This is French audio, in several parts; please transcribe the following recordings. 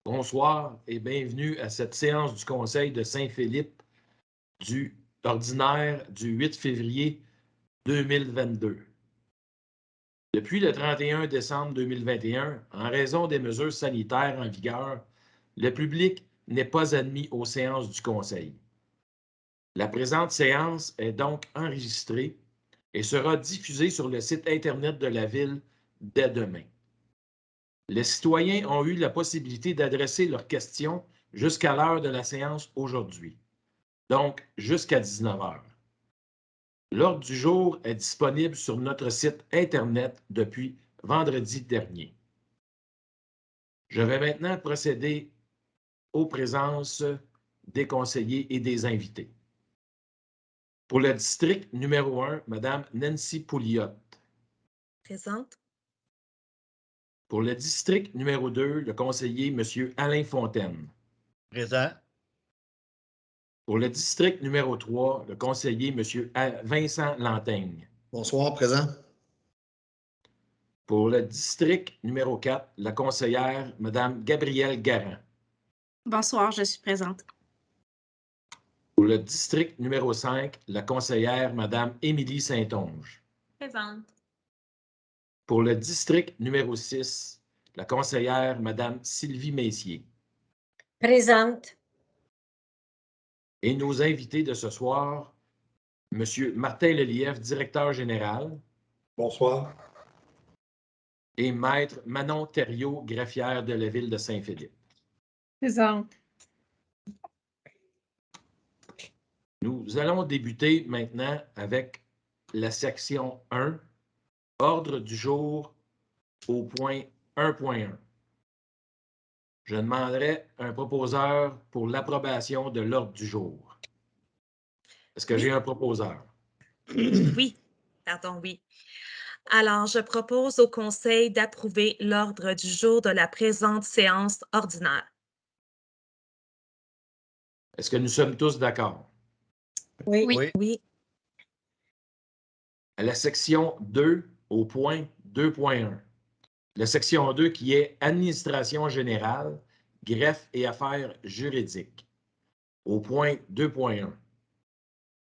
Bonsoir et bienvenue à cette séance du Conseil de Saint-Philippe du ordinaire du 8 février 2022. Depuis le 31 décembre 2021, en raison des mesures sanitaires en vigueur, le public n'est pas admis aux séances du Conseil. La présente séance est donc enregistrée et sera diffusée sur le site Internet de la Ville dès demain. Les citoyens ont eu la possibilité d'adresser leurs questions jusqu'à l'heure de la séance aujourd'hui, donc jusqu'à 19 h. L'ordre du jour est disponible sur notre site Internet depuis vendredi dernier. Je vais maintenant procéder aux présences des conseillers et des invités. Pour le district numéro 1, Mme Nancy Pouliot. Présente. Pour le district numéro 2, le conseiller M. Alain Fontaine. Présent. Pour le district numéro 3, le conseiller M. Vincent Lantaigne. Bonsoir, présent. Pour le district numéro 4, la conseillère Mme Gabrielle Garand. Bonsoir, je suis présente. Pour le district numéro 5, la conseillère Mme Émilie Saint-Onge. Présente. Pour le district numéro 6, la conseillère Mme Sylvie Messier. Présente. Et nos invités de ce soir, M. Martin Lelièvre, directeur général. Bonsoir. Et Maître Manon Thériault, greffière de la ville de Saint-Philippe. Présente. Nous allons débuter maintenant avec la section 1, ordre du jour au point 1.1. Je demanderai un proposeur pour l'approbation de l'ordre du jour. Est-ce que j'ai un proposeur? Oui. Alors, je propose au Conseil d'approuver l'ordre du jour de la présente séance ordinaire. Est-ce que nous sommes tous d'accord? Oui. À la section 2, au point 2.1. La section 2 qui est Administration générale, greffe et affaires juridiques. Au point 2.1.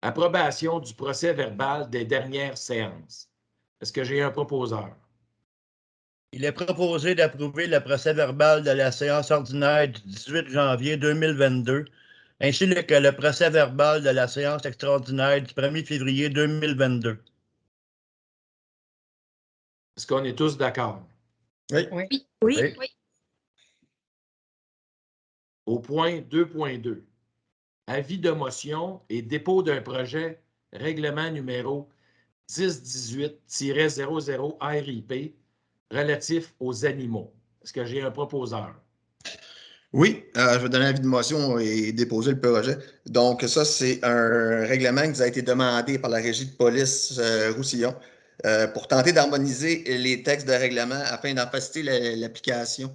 Approbation du procès-verbal des dernières séances. Est-ce que j'ai un proposeur? Il est proposé d'approuver le procès-verbal de la séance ordinaire du 18 janvier 2022, ainsi que le procès-verbal de la séance extraordinaire du 1er février 2022. Est-ce qu'on est tous d'accord? Oui. Au point 2.2. Avis de motion et dépôt d'un projet règlement numéro 1018-00 RIP relatif aux animaux. Est-ce que j'ai un proposeur? Oui, je vais donner l'avis de motion et déposer le projet. Donc, ça, c'est un règlement qui nous a été demandé par la Régie de police Roussillon pour tenter d'harmoniser les textes de règlement afin d'en faciliter l'application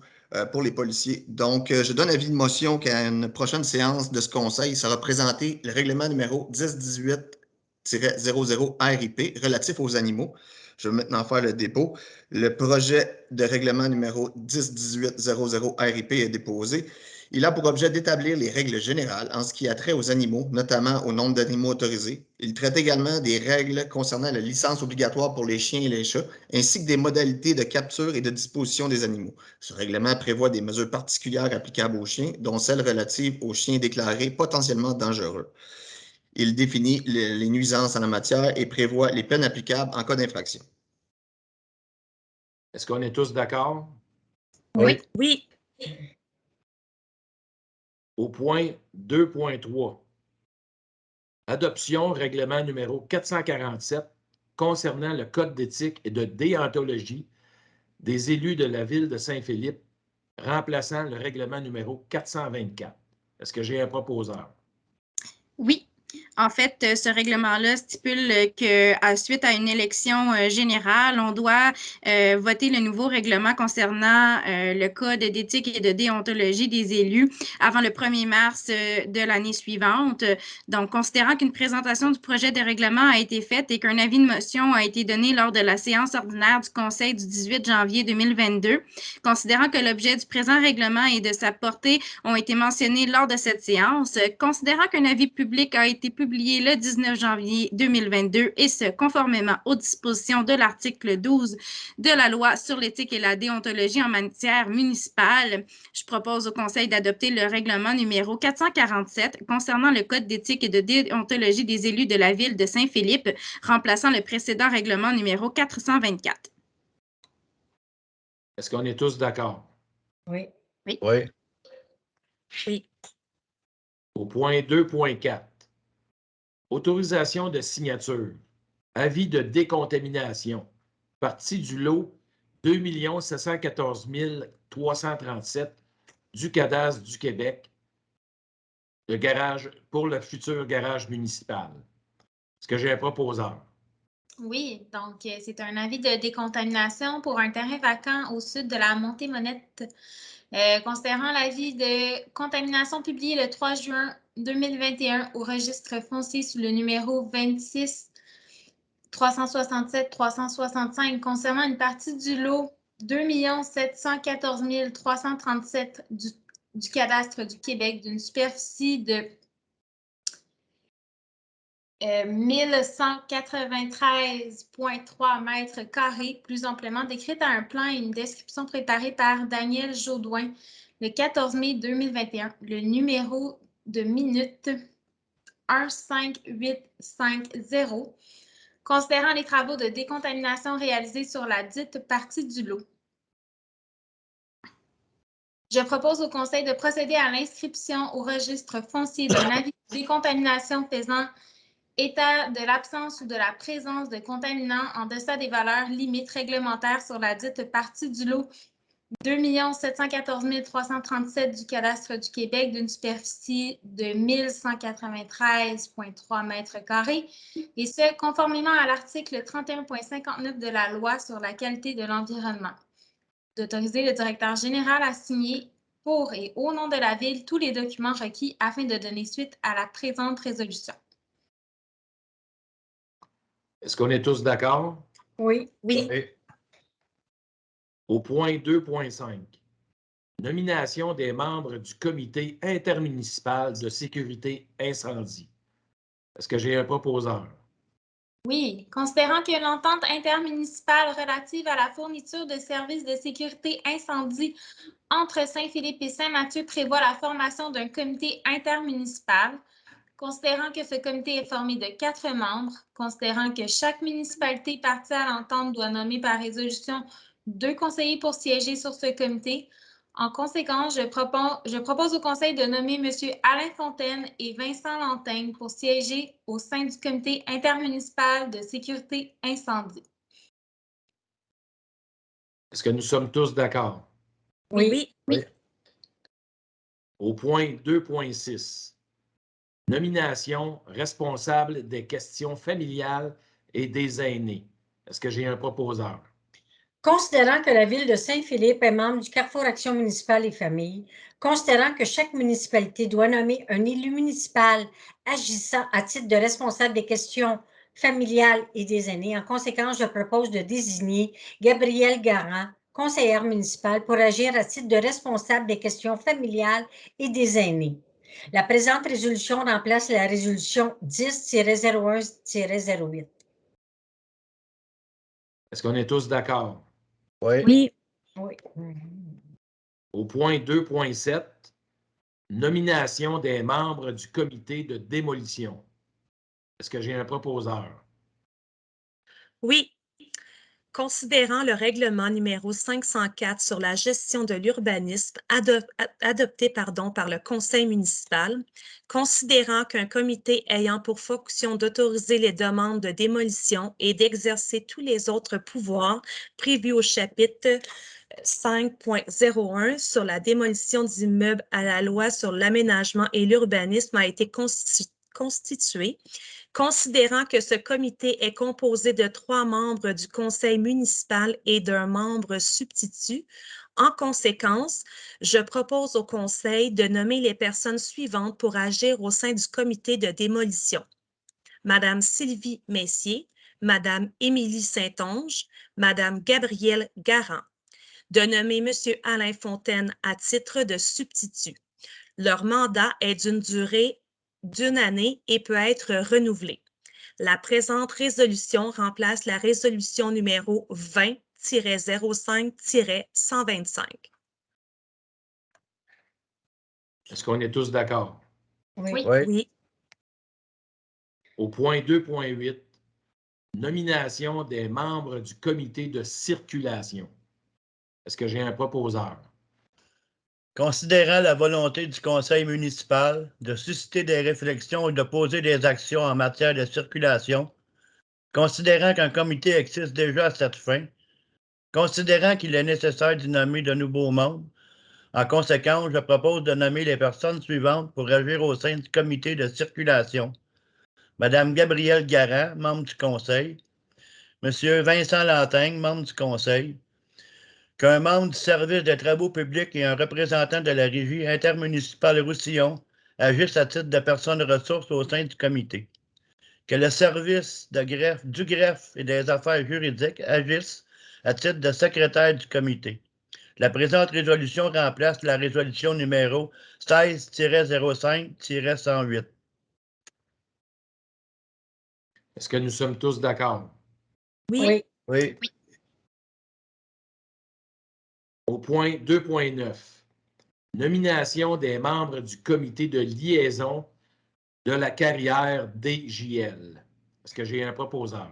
pour les policiers. Donc, je donne avis de motion qu'à une prochaine séance de ce conseil sera présenté le règlement numéro 1018-00 RIP relatif aux animaux. Je vais maintenant faire le dépôt. Le projet de règlement numéro 1018-00 RIP est déposé. Il a pour objet d'établir les règles générales en ce qui a trait aux animaux, notamment au nombre d'animaux autorisés. Il traite également des règles concernant la licence obligatoire pour les chiens et les chats, ainsi que des modalités de capture et de disposition des animaux. Ce règlement prévoit des mesures particulières applicables aux chiens, dont celles relatives aux chiens déclarés potentiellement dangereux. Il définit les nuisances en la matière et prévoit les peines applicables en cas d'infraction. Est-ce qu'on est tous d'accord? Oui. Au point 2.3. Adoption règlement numéro 447 concernant le code d'éthique et de déontologie des élus de la ville de Saint-Philippe, remplaçant le règlement numéro 424. Est-ce que j'ai un proposeur? Oui. En fait, ce règlement-là stipule que, suite à une élection générale, on doit voter le nouveau règlement concernant le code d'éthique et de déontologie des élus avant le 1er mars de l'année suivante. Donc, considérant qu'une présentation du projet de règlement a été faite et qu'un avis de motion a été donné lors de la séance ordinaire du Conseil du 18 janvier 2022, considérant que l'objet du présent règlement et de sa portée ont été mentionnés lors de cette séance, considérant qu'un avis public a été publié le 19 janvier 2022 et ce, conformément aux dispositions de l'article 12 de la loi sur l'éthique et la déontologie en matière municipale, je propose au Conseil d'adopter le règlement numéro 447 concernant le Code d'éthique et de déontologie des élus de la ville de Saint-Philippe, remplaçant le précédent règlement numéro 424. Est-ce qu'on est tous d'accord? Oui. Oui. Oui. Oui. Au point 2.4, autorisation de signature, avis de décontamination, partie du lot 2 714 337 du cadastre du Québec, le garage pour le futur garage municipal. Est-ce que j'ai un proposeur? Oui, donc c'est un avis de décontamination pour un terrain vacant au sud de la Montée-Monette. Considérant l'avis de contamination publié le 3 juin 2021 au registre foncier sous le numéro 26 367 365 concernant une partie du lot 2 714 337 du cadastre du Québec d'une superficie de 1193,3 mètres carrés, plus amplement décrite à un plan et une description préparée par Daniel Jaudoin le 14 mai 2021. Le numéro de minute 15850, considérant les travaux de décontamination réalisés sur la dite partie du lot. Je propose au Conseil de procéder à l'inscription au registre foncier d'un avis de décontamination faisant état de l'absence ou de la présence de contaminants en deçà des valeurs limites réglementaires sur la dite partie du lot 2 714 337 du cadastre du Québec d'une superficie de 1193,3 mètres carrés, et ce, conformément à l'article 31.59 de la Loi sur la qualité de l'environnement. D'autoriser le directeur général à signer pour et au nom de la Ville tous les documents requis afin de donner suite à la présente résolution. Est-ce qu'on est tous d'accord? Oui. Oui. Au point 2.5, nomination des membres du comité intermunicipal de sécurité incendie. Est-ce que j'ai un proposeur? Oui, considérant que l'entente intermunicipale relative à la fourniture de services de sécurité incendie entre Saint-Philippe et Saint-Mathieu prévoit la formation d'un comité intermunicipal, considérant que ce comité est formé de 4 membres, considérant que chaque municipalité partie à l'entente doit nommer par résolution 2 conseillers pour siéger sur ce comité. En conséquence, je propose au Conseil de nommer M. Alain Fontaine et Vincent Lantaigne pour siéger au sein du comité intermunicipal de sécurité incendie. Est-ce que nous sommes tous d'accord? Oui. Oui. Au point 2.6, nomination responsable des questions familiales et des aînés. Est-ce que j'ai un proposeur? Considérant que la ville de Saint-Philippe est membre du Carrefour Action municipale et famille, considérant que chaque municipalité doit nommer un élu municipal agissant à titre de responsable des questions familiales et des aînés, en conséquence, je propose de désigner Gabrielle Garand, conseillère municipale, pour agir à titre de responsable des questions familiales et des aînés. La présente résolution remplace la résolution 10-01-08. Est-ce qu'on est tous d'accord? Oui. Oui. Oui. Au point 2.7, nomination des membres du comité de démolition. Est-ce que j'ai un proposeur? Oui. Considérant le règlement numéro 504 sur la gestion de l'urbanisme adopté par le Conseil municipal, considérant qu'un comité ayant pour fonction d'autoriser les demandes de démolition et d'exercer tous les autres pouvoirs prévus au chapitre 5.01 sur la démolition d'immeubles à la loi sur l'aménagement et l'urbanisme a été constitué, considérant que ce comité est composé de 3 membres du conseil municipal et d'un membre substitut. En conséquence, je propose au conseil de nommer les personnes suivantes pour agir au sein du comité de démolition. Madame Sylvie Messier, Madame Émilie Saint-Onge, Madame Gabrielle Garand. De nommer Monsieur Alain Fontaine à titre de substitut. Leur mandat est d'une durée d'1 année et peut être renouvelé. La présente résolution remplace la résolution numéro 20-05-125. Est-ce qu'on est tous d'accord? Oui. Oui. Au point 2.8, nomination des membres du comité de circulation. Est-ce que j'ai un proposeur? Considérant la volonté du conseil municipal de susciter des réflexions et de poser des actions en matière de circulation, considérant qu'un comité existe déjà à cette fin, considérant qu'il est nécessaire d'y nommer de nouveaux membres, en conséquence, je propose de nommer les personnes suivantes pour agir au sein du comité de circulation. Madame Gabrielle Garand, membre du conseil. Monsieur Vincent Lantaigne, membre du conseil. Qu'un membre du service des travaux publics et un représentant de la régie intermunicipale Roussillon agissent à titre de personnes ressources au sein du comité. Que le service du greffe et des affaires juridiques agisse à titre de secrétaire du comité. La présente résolution remplace la résolution numéro 16-05-108. Est-ce que nous sommes tous d'accord? Oui. Oui. Au point 2.9, nomination des membres du comité de liaison de la carrière DJL. Est-ce que j'ai un proposeur?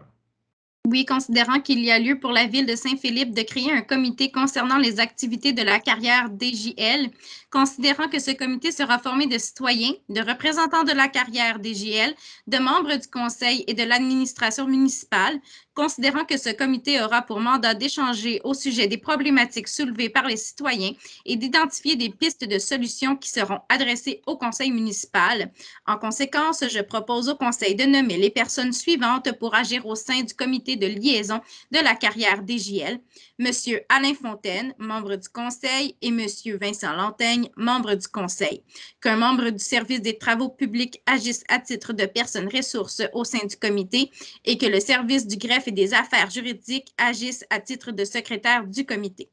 Oui, considérant qu'il y a lieu pour la ville de Saint-Philippe de créer un comité concernant les activités de la carrière DJL, considérant que ce comité sera formé de citoyens, de représentants de la carrière DJL, de membres du conseil et de l'administration municipale, considérant que ce comité aura pour mandat d'échanger au sujet des problématiques soulevées par les citoyens et d'identifier des pistes de solutions qui seront adressées au conseil municipal. En conséquence, je propose au conseil de nommer les personnes suivantes pour agir au sein du comité de liaison de la carrière DJL. Monsieur Alain Fontaine, membre du conseil, et Monsieur Vincent Lantaigne, membre du conseil. Qu'un membre du service des travaux publics agisse à titre de personne ressource au sein du comité et que le service du greffe et des affaires juridiques agisse à titre de secrétaire du comité.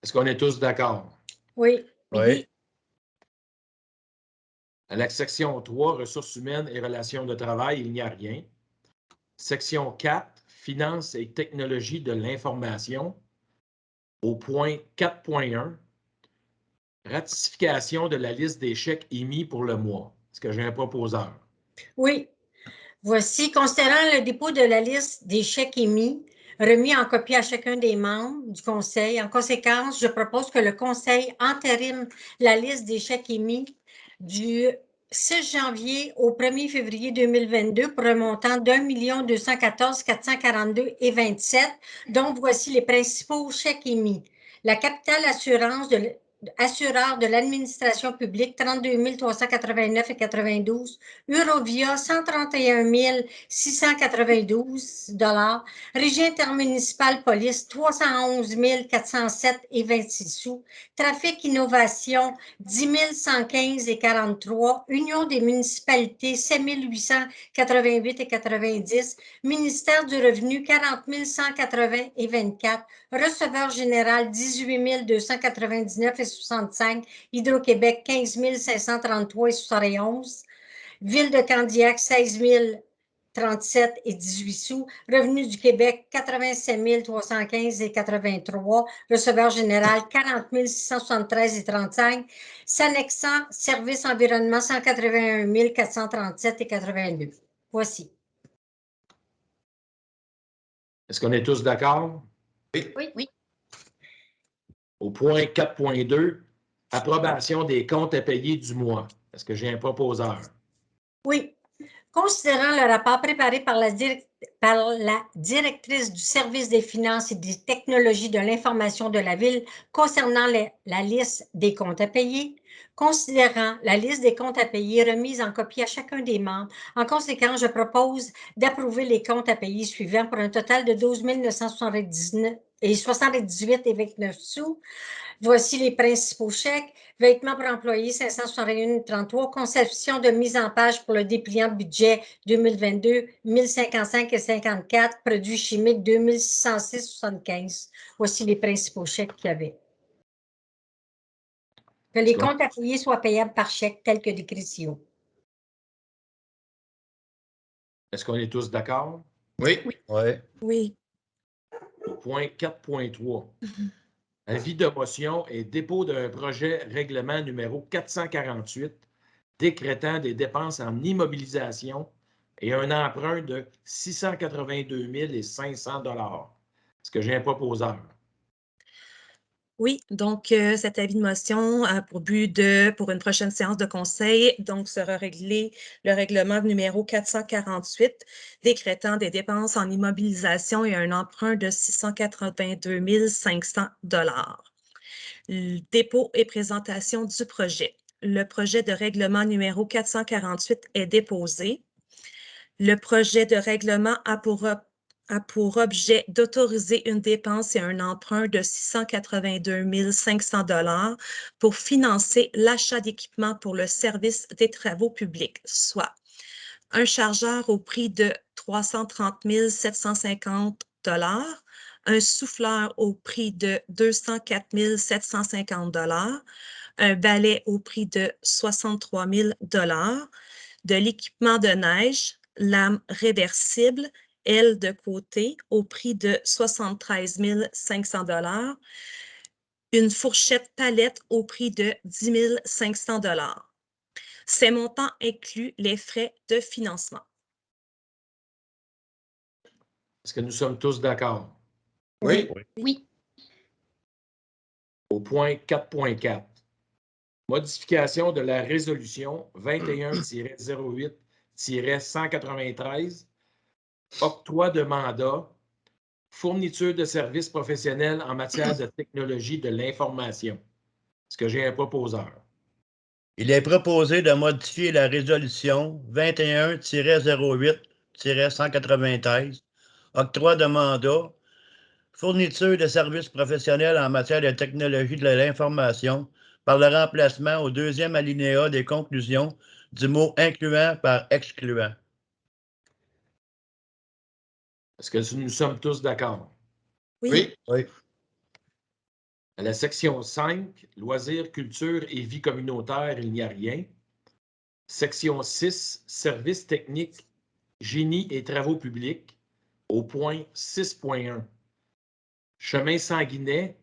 Est-ce qu'on est tous d'accord? Oui. Oui. À la section 3, ressources humaines et relations de travail, il n'y a rien. Section 4, finances et technologies de l'information. Au point 4.1, ratification de la liste des chèques émis pour le mois. Est-ce que j'ai un proposeur? Oui. Voici, considérant le dépôt de la liste des chèques émis, remis en copie à chacun des membres du conseil. En conséquence, je propose que le conseil entérine la liste des chèques émis du 6 janvier au 1er février 2022 pour un montant d'1 214 442,27, dont voici les principaux chèques émis. La Capitale Assurance assureur de l'administration publique, 32 389,92. Eurovia, 131 692 $. Régie intermunicipale police, 311 407,26 sous. Trafic Innovation, 10 115,43. Union des municipalités, 7 888,90. Ministère du Revenu, 40 180,24. Receveur général, 18 299,65. Hydro-Québec, 15 533,71. Ville de Candiac, 16 037,18 sous. Revenu du Québec, 87 315,83. Receveur général, 40 673,35. S'annexant, service environnement, 181 437,82. Voici. Est-ce qu'on est tous d'accord? Oui. Au point 4.2, approbation des comptes à payer du mois. Est-ce que j'ai un proposeur? Oui. Considérant le rapport préparé par la directrice du service des finances et des technologies de l'information de la Ville concernant la liste des comptes à payer, considérant la liste des comptes à payer remise en copie à chacun des membres, en conséquence, je propose d'approuver les comptes à payer suivants pour un total de 12 978,29 sous. Voici les principaux chèques. Vêtements pour employés, 561,33. Conception de mise en page pour le dépliant budget 2022, 1055,54. Produits chimiques, 2606,75. Voici les principaux chèques qu'il y avait. Que les comptes à payer soient payables par chèque, tel que décrit ci-haut. Est-ce qu'on est tous d'accord? Oui. Oui. Au point 4.3. Avis de motion et dépôt d'un projet règlement numéro 448 décrétant des dépenses en immobilisation et un emprunt de 682 500 $. Est-ce que j'ai un proposeur? Oui, donc cet avis de motion a pour but pour une prochaine séance de conseil, donc sera réglé le règlement numéro 448 décrétant des dépenses en immobilisation et un emprunt de 682 500 $. Le dépôt et présentation du projet. Le projet de règlement numéro 448 est déposé. Le projet de règlement a pour objet d'autoriser une dépense et un emprunt de 682 500 $ pour financer l'achat d'équipements pour le service des travaux publics, soit un chargeur au prix de 330 750 $, un souffleur au prix de 204 750 $, un balai au prix de 63 000 $, de l'équipement de neige, lame réversible, aile de côté au prix de 73 500 $, une fourchette palette au prix de 10 500 $. Ces montants incluent les frais de financement. Est-ce que nous sommes tous d'accord? Oui. Oui. Au point 4.4. Modification de la résolution 21-08-193, octroi de mandat, fourniture de services professionnels en matière de technologie de l'information. Est-ce que j'ai un proposeur? Il est proposé de modifier la résolution 21-08-193, octroi de mandat, fourniture de services professionnels en matière de technologie de l'information, par le remplacement au deuxième alinéa des conclusions du mot incluant par excluant. Est-ce que nous sommes tous d'accord? Oui. À la section 5, loisirs, culture et vie communautaire, il n'y a rien. Section 6, services techniques, génie et travaux publics, au point 6.1. Chemin Sanguinet,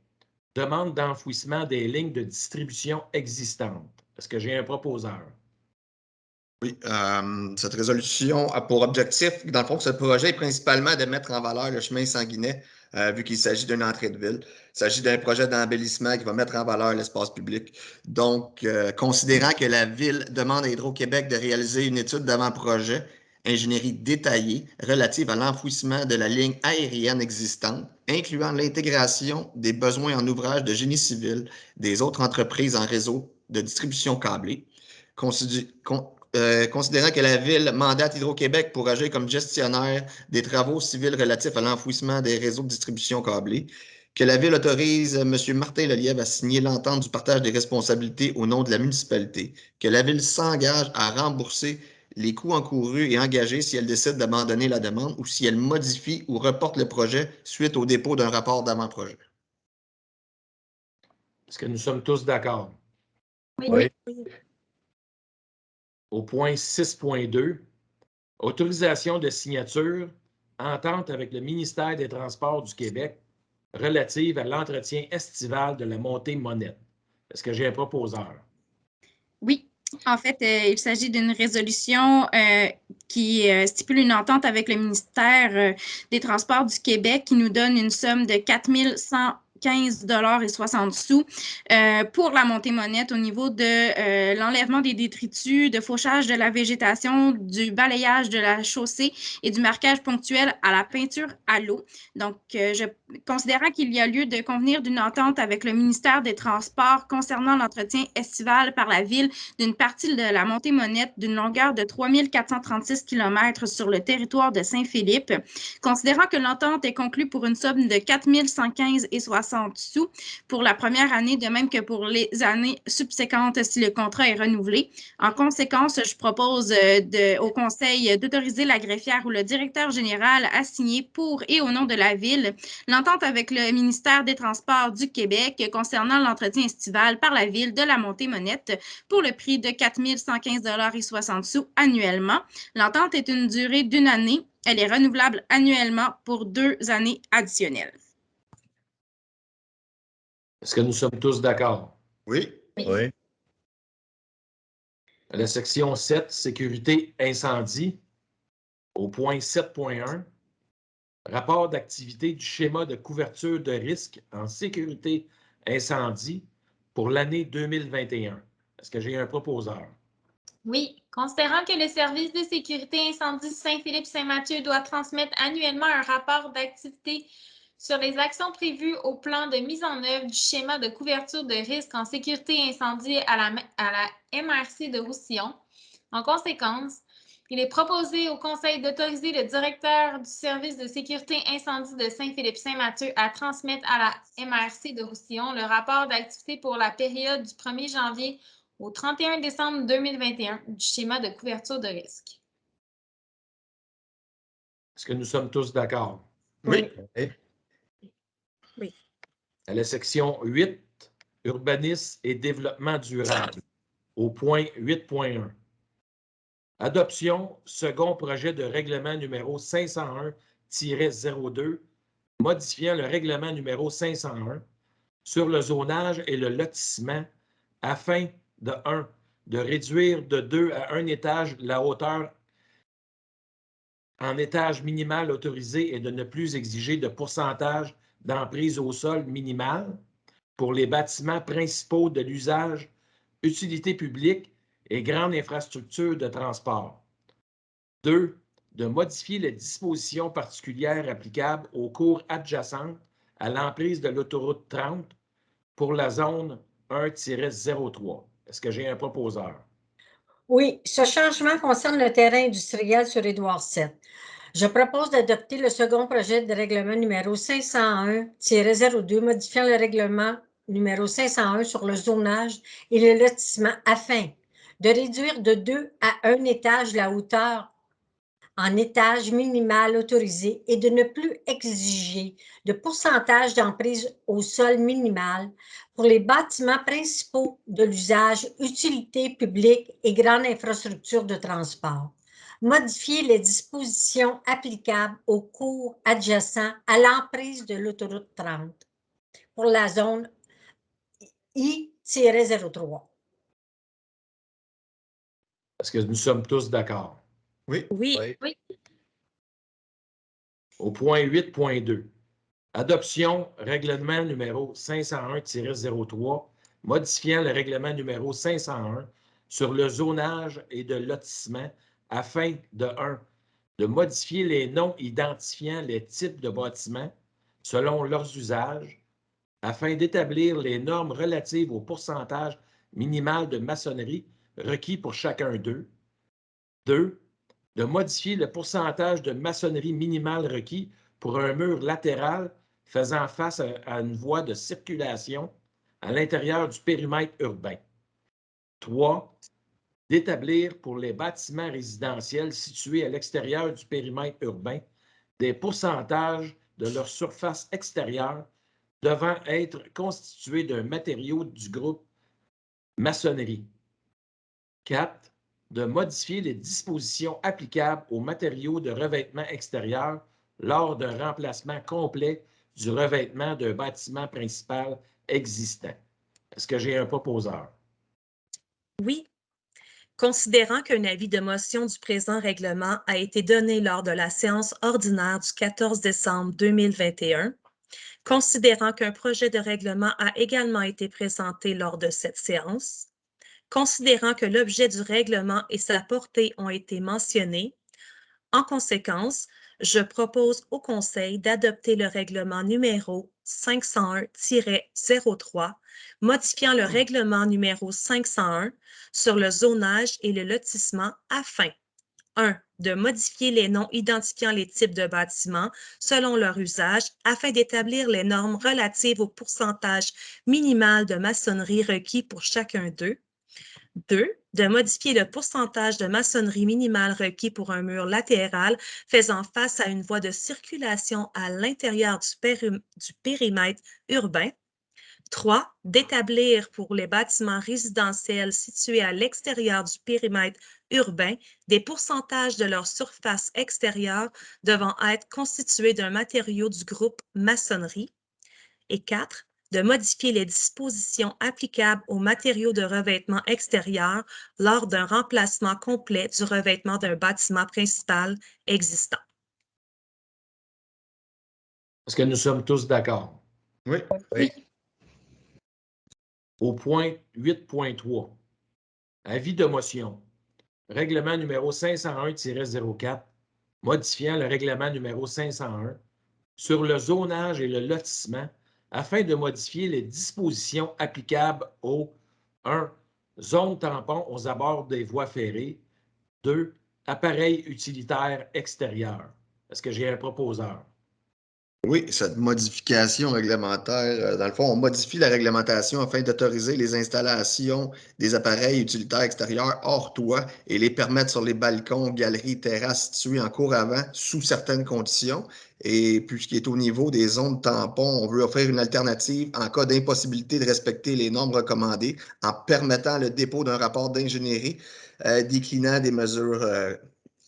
demande d'enfouissement des lignes de distribution existantes. Est-ce que j'ai un proposeur? Oui, cette résolution a pour objectif, dans le fond, ce projet est principalement de mettre en valeur le chemin Sanguinet, vu qu'il s'agit d'une entrée de ville. Il s'agit d'un projet d'embellissement qui va mettre en valeur l'espace public. Donc, considérant que la Ville demande à Hydro-Québec de réaliser une étude d'avant-projet, ingénierie détaillée, relative à l'enfouissement de la ligne aérienne existante, incluant l'intégration des besoins en ouvrages de génie civil des autres entreprises en réseau de distribution câblée, considérant que la Ville mandate Hydro-Québec pour agir comme gestionnaire des travaux civils relatifs à l'enfouissement des réseaux de distribution câblés, que la Ville autorise M. Martin Lelièvre à signer l'entente du partage des responsabilités au nom de la municipalité, que la Ville s'engage à rembourser les coûts encourus et engagés si elle décide d'abandonner la demande ou si elle modifie ou reporte le projet suite au dépôt d'un rapport d'avant-projet. Est-ce que nous sommes tous d'accord? Oui. Au point 6.2, autorisation de signature, entente avec le ministère des Transports du Québec relative à l'entretien estival de la montée Monette. Est-ce que j'ai un proposeur? Oui. En fait, il s'agit d'une résolution qui stipule une entente avec le ministère des Transports du Québec qui nous donne une somme de 4 15,60 pour la montée-monette au niveau de l'enlèvement des détritus, de fauchage de la végétation, du balayage de la chaussée et du marquage ponctuel à la peinture à l'eau. Donc, considérant qu'il y a lieu de convenir d'une entente avec le ministère des Transports concernant l'entretien estival par la Ville d'une partie de la montée-monette d'une longueur de 3436 km sur le territoire de Saint-Philippe, considérant que l'entente est conclue pour une somme de 4115,60 sous pour la première année, de même que pour les années subséquentes si le contrat est renouvelé. En conséquence, je propose au Conseil d'autoriser la greffière ou le directeur général à signer pour et au nom de la Ville l'entente avec le ministère des Transports du Québec concernant l'entretien estival par la Ville de la montée-monette pour le prix de 4115,60 sous annuellement. L'entente est une durée d'1 année. Elle est renouvelable annuellement pour 2 années additionnelles. Est-ce que nous sommes tous d'accord? Oui. Oui. À la section 7, sécurité incendie, au point 7.1, rapport d'activité du schéma de couverture de risque en sécurité incendie pour l'année 2021. Est-ce que j'ai un proposeur? Oui. Considérant que le service de sécurité incendie Saint-Philippe-Saint-Mathieu doit transmettre annuellement un rapport d'activité sur les actions prévues au plan de mise en œuvre du schéma de couverture de risque en sécurité incendie à la MRC de Roussillon. En conséquence, il est proposé au Conseil d'autoriser le directeur du service de sécurité incendie de Saint-Philippe-Saint-Mathieu à transmettre à la MRC de Roussillon le rapport d'activité pour la période du 1er janvier au 31 décembre 2021 du schéma de couverture de risque. Est-ce que nous sommes tous d'accord? Oui. Oui. À la section 8, urbanisme et développement durable, au point 8.1. Adoption, second projet de règlement numéro 501-02, modifiant le règlement numéro 501 sur le zonage et le lotissement afin de 1. De réduire de 2 à 1 étage la hauteur en étage minimal autorisé et de ne plus exiger de pourcentage d'emprise au sol minimal pour les bâtiments principaux de l'usage, utilité publique et grandes infrastructures de transport. 2. De modifier les dispositions particulières applicables aux cours adjacentes à l'emprise de l'autoroute 30 pour la zone 1-03. Est-ce que j'ai un proposeur? Oui, ce changement concerne le terrain industriel sur Édouard VII. Je propose d'adopter le second projet de règlement numéro 501-02 modifiant le règlement numéro 501 sur le zonage et le lotissement afin de réduire de 2 à 1 étage la hauteur en étage minimal autorisé et de ne plus exiger de pourcentage d'emprise au sol minimal pour les bâtiments principaux de l'usage, utilité publique et grandes infrastructures de transport. Modifier les dispositions applicables aux cours adjacents à l'emprise de l'autoroute 30 pour la zone I-03. Est-ce que nous sommes tous d'accord? Oui. Oui. Oui. Au point 8.2, adoption règlement numéro 501-03, modifiant le règlement numéro 501 sur le zonage et de lotissement afin de 1. De modifier les noms identifiant les types de bâtiments selon leurs usages afin d'établir les normes relatives au pourcentage minimal de maçonnerie requis pour chacun d'eux. 2. De modifier le pourcentage de maçonnerie minimale requis pour un mur latéral faisant face à une voie de circulation à l'intérieur du périmètre urbain. 3. D'établir pour les bâtiments résidentiels situés à l'extérieur du périmètre urbain des pourcentages de leur surface extérieure devant être constitués d'un matériau du groupe maçonnerie. 4. De modifier les dispositions applicables aux matériaux de revêtement extérieur lors d'un remplacement complet du revêtement d'un bâtiment principal existant. Est-ce que j'ai un proposeur? Oui. Considérant qu'un avis de motion du présent règlement a été donné lors de la séance ordinaire du 14 décembre 2021 Considérant qu'un projet de règlement a également été présenté lors de cette séance, considérant que l'objet du règlement et sa portée ont été mentionnés, en conséquence, je propose au Conseil d'adopter le règlement numéro 501-03, modifiant le règlement numéro 501 sur le zonage et le lotissement afin 1. De modifier les noms identifiant les types de bâtiments selon leur usage afin d'établir les normes relatives au pourcentage minimal de maçonnerie requis pour chacun d'eux. 2. De modifier le pourcentage de maçonnerie minimale requis pour un mur latéral faisant face à une voie de circulation à l'intérieur du périmètre urbain. 3. D'établir pour les bâtiments résidentiels situés à l'extérieur du périmètre urbain des pourcentages de leur surface extérieure devant être constitués d'un matériau du groupe maçonnerie. Et 4. De modifier les dispositions applicables aux matériaux de revêtement extérieur lors d'un remplacement complet du revêtement d'un bâtiment principal existant. Est-ce que nous sommes tous d'accord? Oui. Oui. Au point 8.3, avis de motion. Règlement numéro 501-04, modifiant le règlement numéro 501 sur le zonage et le lotissement afin de modifier les dispositions applicables aux 1. Zone tampon aux abords des voies ferrées. 2. Appareils utilitaires extérieurs. Est-ce que j'ai un proposeur? Oui, cette modification réglementaire, dans le fond, on modifie la réglementation afin d'autoriser les installations des appareils utilitaires extérieurs hors toit et les permettre sur les balcons, galeries, terrasses situées en cour avant sous certaines conditions. Et puisqu'il est au niveau des zones tampons, on veut offrir une alternative en cas d'impossibilité de respecter les normes recommandées en permettant le dépôt d'un rapport d'ingénierie déclinant des mesures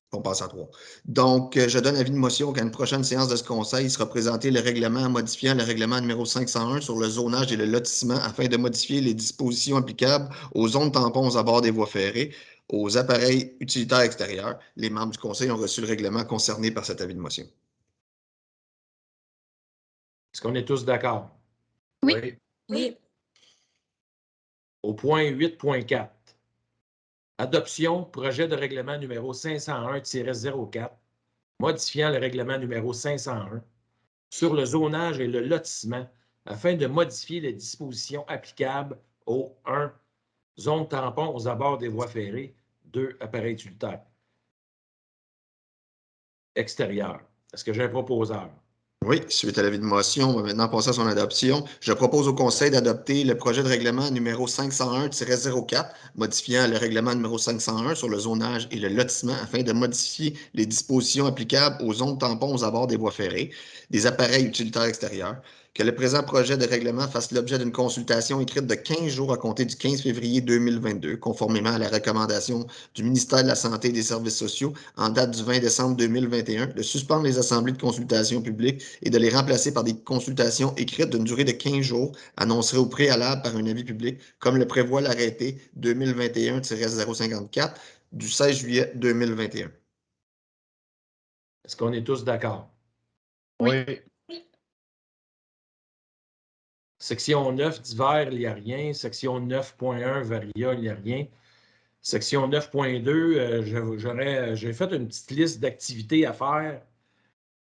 compensatoire. Donc, je donne avis de motion qu'à une prochaine séance de ce conseil sera présenté le règlement modifiant le règlement numéro 501 sur le zonage et le lotissement afin de modifier les dispositions applicables aux zones tampons aux abords des voies ferrées, aux appareils utilitaires extérieurs. Les membres du conseil ont reçu le règlement concerné par cet avis de motion. Est-ce qu'on est tous d'accord? Oui. Oui. Au point 8.4, adoption, projet de règlement numéro 501-04, modifiant le règlement numéro 501 sur le zonage et le lotissement afin de modifier les dispositions applicables aux 1. Zone tampon aux abords des voies ferrées. 2. Appareils utilitaires extérieurs. Est-ce que j'ai un proposeur? Oui, suite à l'avis de motion, on va maintenant passer à son adoption. Je propose au Conseil d'adopter le projet de règlement numéro 501-04, modifiant le règlement numéro 501 sur le zonage et le lotissement afin de modifier les dispositions applicables aux zones tampons aux abords des voies ferrées, des appareils utilitaires extérieurs, que le présent projet de règlement fasse l'objet d'une consultation écrite de 15 jours à compter du 15 février 2022, conformément à la recommandation du ministère de la Santé et des Services sociaux en date du 20 décembre 2021, de suspendre les assemblées de consultation publique et de les remplacer par des consultations écrites d'une durée de 15 jours, annoncées au préalable par un avis public, comme le prévoit l'arrêté 2021-054 du 16 juillet 2021. Est-ce qu'on est tous d'accord? Oui. Section 9, divers, il n'y a rien. Section 9.1, varia, il n'y a rien. Section 9.2, j'ai fait une petite liste d'activités à faire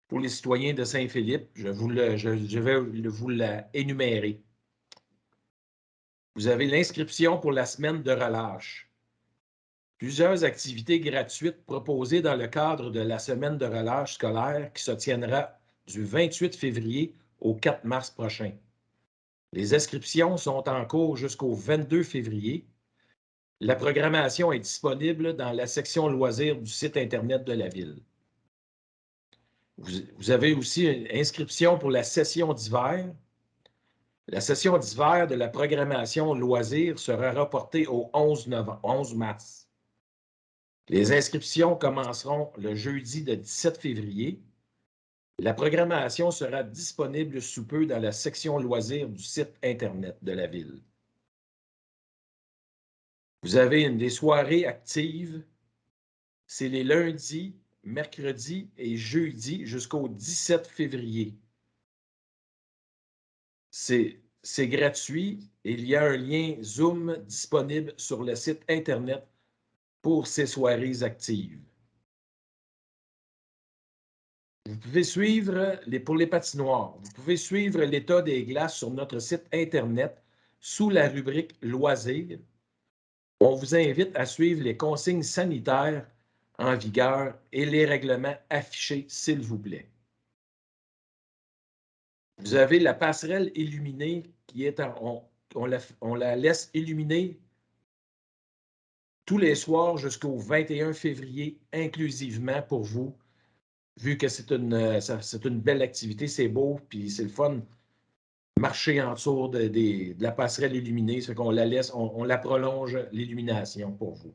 pour les citoyens de Saint-Philippe. Je vais vous la énumérer. Vous avez l'inscription pour la semaine de relâche. Plusieurs activités gratuites proposées dans le cadre de la semaine de relâche scolaire qui se tiendra du 28 février au 4 mars prochain. Les inscriptions sont en cours jusqu'au 22 février. La programmation est disponible dans la section loisirs du site Internet de la Ville. Vous avez aussi une inscription pour la session d'hiver. La session d'hiver de la programmation loisirs sera reportée au 11 mars. Les inscriptions commenceront le jeudi de 17 février. La programmation sera disponible sous peu dans la section loisirs du site Internet de la Ville. Vous avez des soirées actives. C'est les lundis, mercredis et jeudis jusqu'au 17 février. C'est gratuit. Il y a un lien Zoom disponible sur le site Internet pour ces soirées actives. Vous pouvez suivre, pour les patinoires, vous pouvez suivre l'état des glaces sur notre site Internet sous la rubrique Loisirs. On vous invite à suivre les consignes sanitaires en vigueur et les règlements affichés, s'il vous plaît. Vous avez la passerelle illuminée qui est on la laisse illuminer tous les soirs jusqu'au 21 février inclusivement pour vous, vu que c'est une belle activité, c'est beau, puis c'est le fun. Marcher en dessous de la passerelle illuminée, c'est qu'on la laisse, on la prolonge l'illumination pour vous.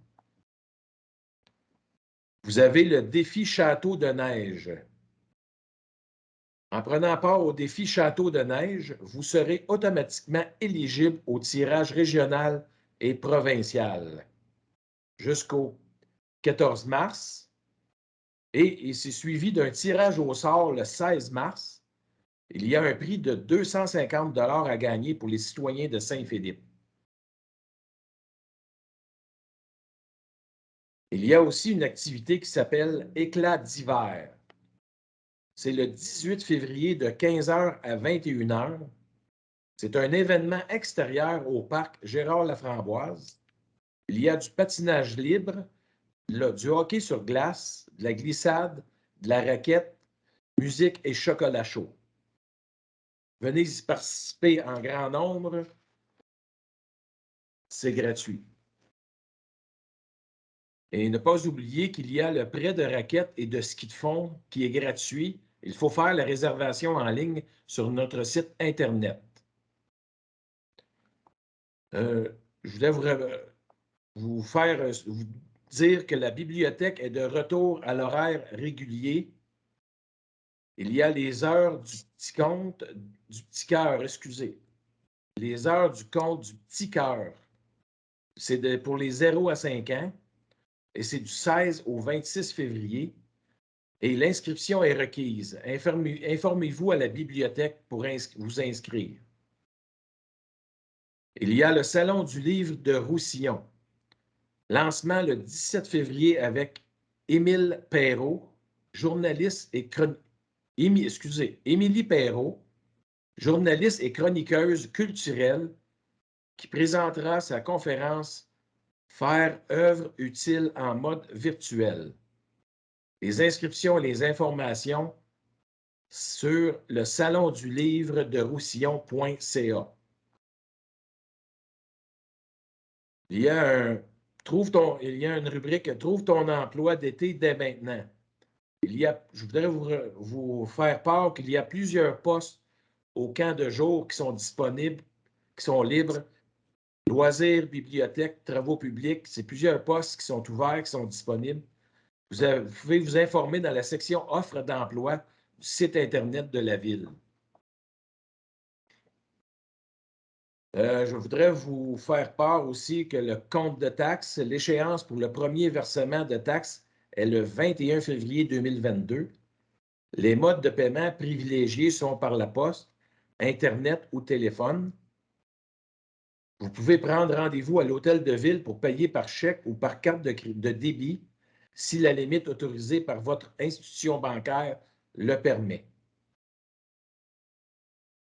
Vous avez le défi Château de neige. En prenant part au défi Château de neige, vous serez automatiquement éligible au tirage régional et provincial jusqu'au 14 mars et c'est suivi d'un tirage au sort le 16 mars. Il y a un prix de 250 $ à gagner pour les citoyens de Saint-Philippe. Il y a aussi une activité qui s'appelle Éclat d'hiver. C'est le 18 février de 15h à 21h. C'est un événement extérieur au parc Gérard-Laframboise. Il y a du patinage libre, du hockey sur glace, de la glissade, de la raquette, musique et chocolat chaud. Venez y participer en grand nombre. C'est gratuit. Et ne pas oublier qu'il y a le prêt de raquettes et de ski de fond qui est gratuit. Il faut faire la réservation en ligne sur notre site Internet. Je voulais vous dire que la bibliothèque est de retour à l'horaire régulier. Il y a les heures du petit cœur, excusez. Les heures du conte du petit cœur. C'est pour les 0 à 5 ans et c'est du 16 au 26 février. Et l'inscription est requise. Informez-vous à la bibliothèque pour vous inscrire. Il y a le Salon du livre de Roussillon. Lancement le 17 février avec Émile Perrault, journaliste et Émilie Perrault, journaliste et chroniqueuse culturelle, qui présentera sa conférence « Faire œuvre utile en mode virtuel ». Les inscriptions et les informations sur le salon du livre de Roussillon.ca. Il y a une rubrique « Trouve ton emploi d'été dès maintenant ». Je voudrais vous faire part qu'il y a plusieurs postes au camp de jour qui sont disponibles, qui sont libres. Loisirs, bibliothèques, travaux publics, c'est plusieurs postes qui sont ouverts, qui sont disponibles. Vous pouvez vous informer dans la section « Offres d'emploi » du site Internet de la Ville. Je voudrais vous faire part aussi que le compte de taxes, l'échéance pour le premier versement de taxes est le 21 février 2022. Les modes de paiement privilégiés sont par la poste, Internet ou téléphone. Vous pouvez prendre rendez-vous à l'hôtel de ville pour payer par chèque ou par carte de débit si la limite autorisée par votre institution bancaire le permet.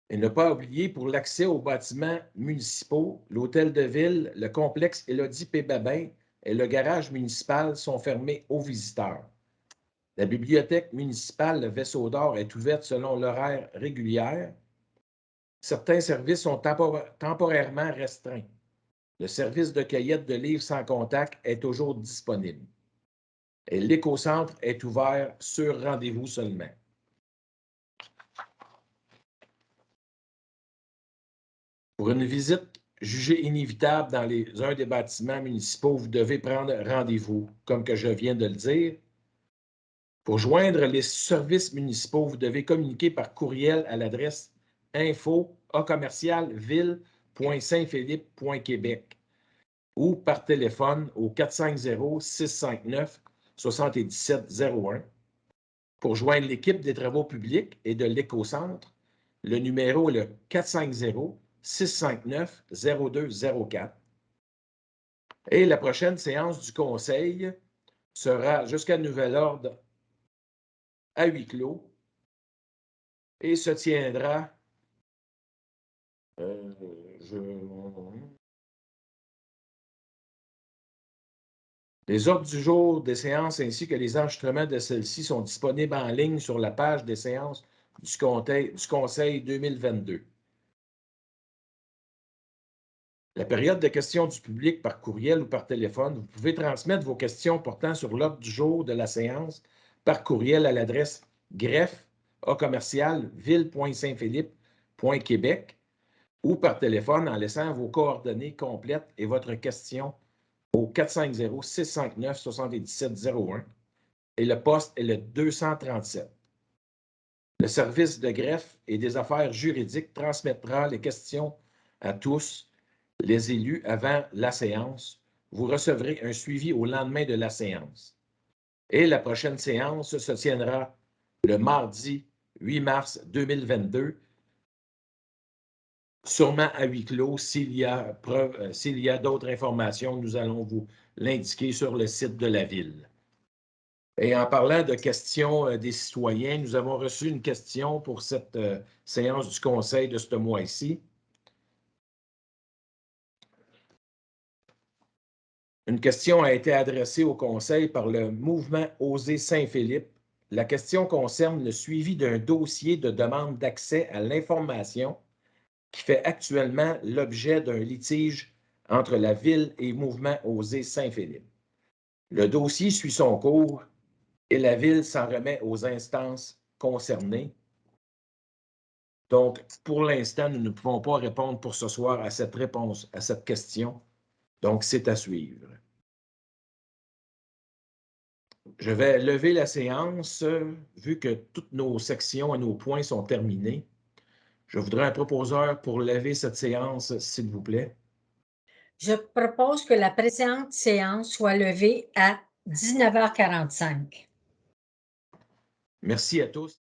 Et ne pas oublier, pour l'accès aux bâtiments municipaux, l'hôtel de ville, le complexe Élodie P. Babin et le garage municipal sont fermés aux visiteurs. La bibliothèque municipale, le Vaisseau d'Or, est ouverte selon l'horaire régulier. Certains services sont temporairement restreints. Le service de cueillette de livres sans contact est toujours disponible. Et l'écocentre est ouvert sur rendez-vous seulement. Pour une visite jugée inévitable dans un des bâtiments municipaux, vous devez prendre rendez-vous, comme que je viens de le dire. Pour joindre les services municipaux, vous devez communiquer par courriel à l'adresse info@ville.saintphilippe.québec ou par téléphone au 450-659-7701. Pour joindre l'équipe des travaux publics et de l'écocentre, Le numéro est le 450-659-0204. Et la prochaine séance du Conseil sera jusqu'à nouvel ordre à huis clos et se tiendra les ordres du jour des séances ainsi que les enregistrements de celles-ci sont disponibles en ligne sur la page des séances du Conseil 2022. La période de questions du public par courriel ou par téléphone, vous pouvez transmettre vos questions portant sur l'ordre du jour de la séance par courriel à l'adresse greffe@ville.saintphilippe.québec ou par téléphone en laissant vos coordonnées complètes et votre question au 450-659-7701 et le poste est le 237. Le service de greffe et des affaires juridiques transmettra les questions à tous les élus avant la séance. Vous recevrez un suivi au lendemain de la séance. Et la prochaine séance se tiendra le mardi 8 mars 2022, sûrement à huis clos. S'il y a d'autres informations, nous allons vous l'indiquer sur le site de la Ville. Et en parlant de questions des citoyens, nous avons reçu une question pour cette séance du Conseil de ce mois-ci. Une question a été adressée au Conseil par le mouvement Oser Saint-Philippe. La question concerne le suivi d'un dossier de demande d'accès à l'information qui fait actuellement l'objet d'un litige entre la Ville et Mouvement Oser Saint-Philippe. Le dossier suit son cours et la Ville s'en remet aux instances concernées. Donc, pour l'instant, nous ne pouvons pas répondre pour ce soir à cette réponse, à cette question. Donc, c'est à suivre. Je vais lever la séance, vu que toutes nos sections et nos points sont terminés. Je voudrais un proposeur pour lever cette séance, s'il vous plaît. Je propose que la présente séance soit levée à 19h45. Merci à tous.